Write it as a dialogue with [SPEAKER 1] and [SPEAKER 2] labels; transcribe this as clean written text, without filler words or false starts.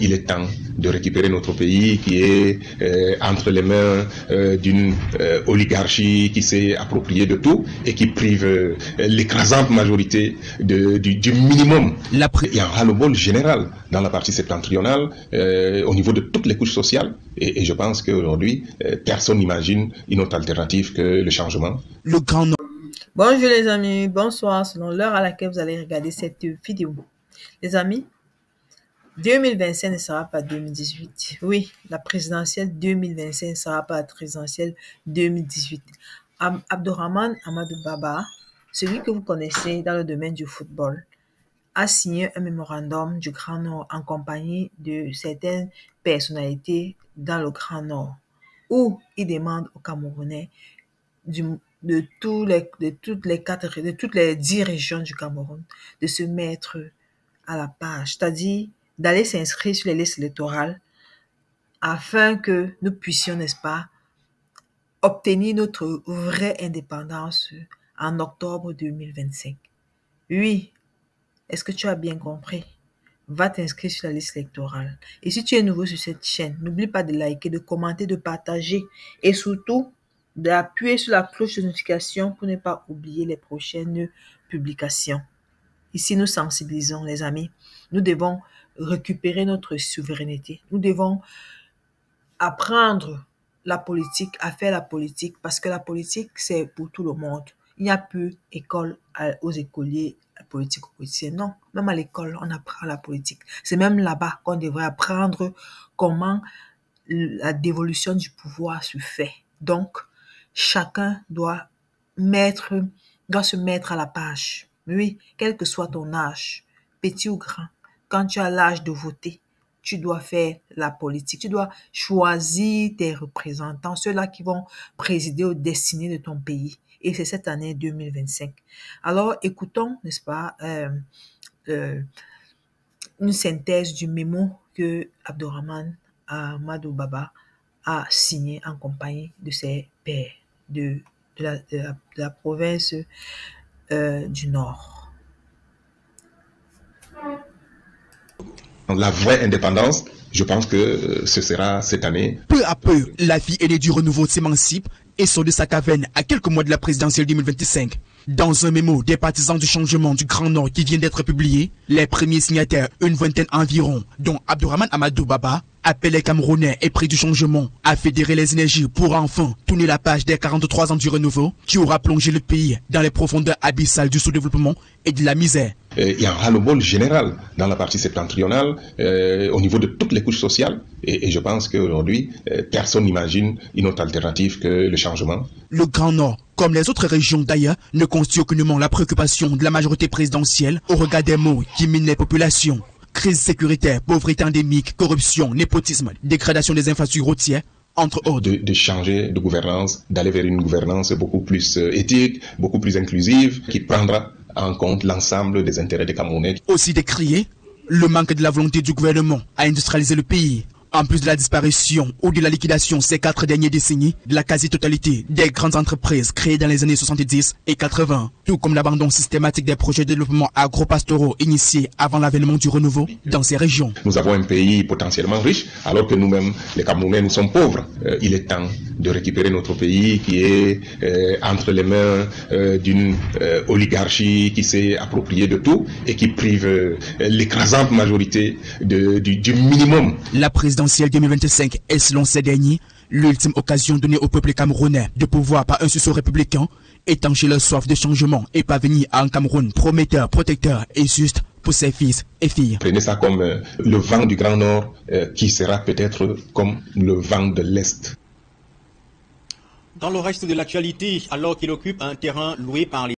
[SPEAKER 1] il est temps de récupérer notre pays qui est entre les mains d'une oligarchie qui s'est appropriée de tout et qui prive l'écrasante majorité du minimum. Il y a un ras-le-bol général dans la partie septentrionale au niveau de toutes les couches sociales et je pense qu'aujourd'hui, personne n'imagine une autre alternative que le changement.
[SPEAKER 2] Le Grand Nord.
[SPEAKER 3] Bonjour les amis, bonsoir selon l'heure à laquelle vous allez regarder cette vidéo. Les amis, 2025 ne sera pas 2018. Oui, la présidentielle 2025 ne sera pas la présidentielle 2018. Abdourahmane Amadou Baba, celui que vous connaissez dans le domaine du football, a signé un mémorandum du Grand Nord en compagnie de certaines personnalités dans le Grand Nord, où il demande aux Camerounais de toutes les 10 régions du Cameroun de se mettre à la page, c'est-à-dire d'aller s'inscrire sur les listes électorales afin que nous puissions, n'est-ce pas, obtenir notre vraie indépendance en octobre 2025. Oui, est-ce que tu as bien compris? Va t'inscrire sur la liste électorale. Et si tu es nouveau sur cette chaîne, n'oublie pas de liker, de commenter, de partager et surtout d'appuyer sur la cloche de notification pour ne pas oublier les prochaines publications. Ici, nous sensibilisons les amis. Nous devons récupérer notre souveraineté. Nous devons apprendre la politique, à faire la politique, parce que la politique, c'est pour tout le monde. Il n'y a plus école aux écoliers politiques ou politiciens. Non, même à l'école, on apprend la politique. C'est même là-bas qu'on devrait apprendre comment la dévolution du pouvoir se fait. Donc, chacun doit se mettre à la page. Oui, quel que soit ton âge, petit ou grand, quand tu as l'âge de voter, tu dois faire la politique. Tu dois choisir tes représentants, ceux-là qui vont présider aux destinées de ton pays. Et c'est cette année 2025. Alors, écoutons, n'est-ce pas, une synthèse du mémo que Abdourahmane Amadou Baba a signé en compagnie de ses pairs de la province du Nord.
[SPEAKER 1] La vraie indépendance, je pense que ce sera cette année.
[SPEAKER 2] Peu à peu, la fille aînée du renouveau s'émancipe et sort de sa caverne à quelques mois de la présidentielle 2025. Dans un mémo des partisans du changement du Grand Nord qui vient d'être publié, les premiers signataires, une vingtaine environ, dont Abdourahmane Amadou Baba, appellent les Camerounais épris du changement à fédérer les énergies pour enfin tourner la page des 43 ans du renouveau qui aura plongé le pays dans les profondeurs abyssales du sous-développement et de la misère.
[SPEAKER 1] Il y a un ras-le-bol général dans la partie septentrionale au niveau de toutes les couches sociales et je pense qu'aujourd'hui, personne n'imagine une autre alternative que le changement.
[SPEAKER 2] Le Grand Nord, comme les autres régions d'ailleurs, ne constitue aucunement la préoccupation de la majorité présidentielle au regard des maux qui minent les populations. Crise sécuritaire, pauvreté endémique, corruption, népotisme, dégradation des infrastructures routières, entre autres.
[SPEAKER 1] De changer de gouvernance, d'aller vers une gouvernance beaucoup plus éthique, beaucoup plus inclusive, qui prendra en compte l'ensemble des intérêts des Camerounais.
[SPEAKER 2] Aussi décrié le manque de la volonté du gouvernement à industrialiser le pays. En plus de la disparition ou de la liquidation ces 4 dernières décennies de la quasi-totalité des grandes entreprises créées dans les années 70 et 80, tout comme l'abandon systématique des projets de développement agro-pastoraux initiés avant l'avènement du renouveau dans ces régions.
[SPEAKER 1] Nous avons un pays potentiellement riche, alors que nous-mêmes, les Camerounais, nous sommes pauvres. Il est temps de récupérer notre pays qui est entre les mains d'une oligarchie qui s'est appropriée de tout et qui prive l'écrasante majorité du minimum.
[SPEAKER 2] La présidentielle 2025 est, selon ces derniers, l'ultime occasion donnée au peuple camerounais de pouvoir, par un sursaut républicain, étancher leur soif de changement et parvenir à un Cameroun prometteur, protecteur et juste pour ses fils et filles.
[SPEAKER 1] Prenez ça comme le vent du Grand Nord qui sera peut-être comme le vent de l'Est.
[SPEAKER 4] Dans le reste de l'actualité, alors qu'il occupe un terrain loué par les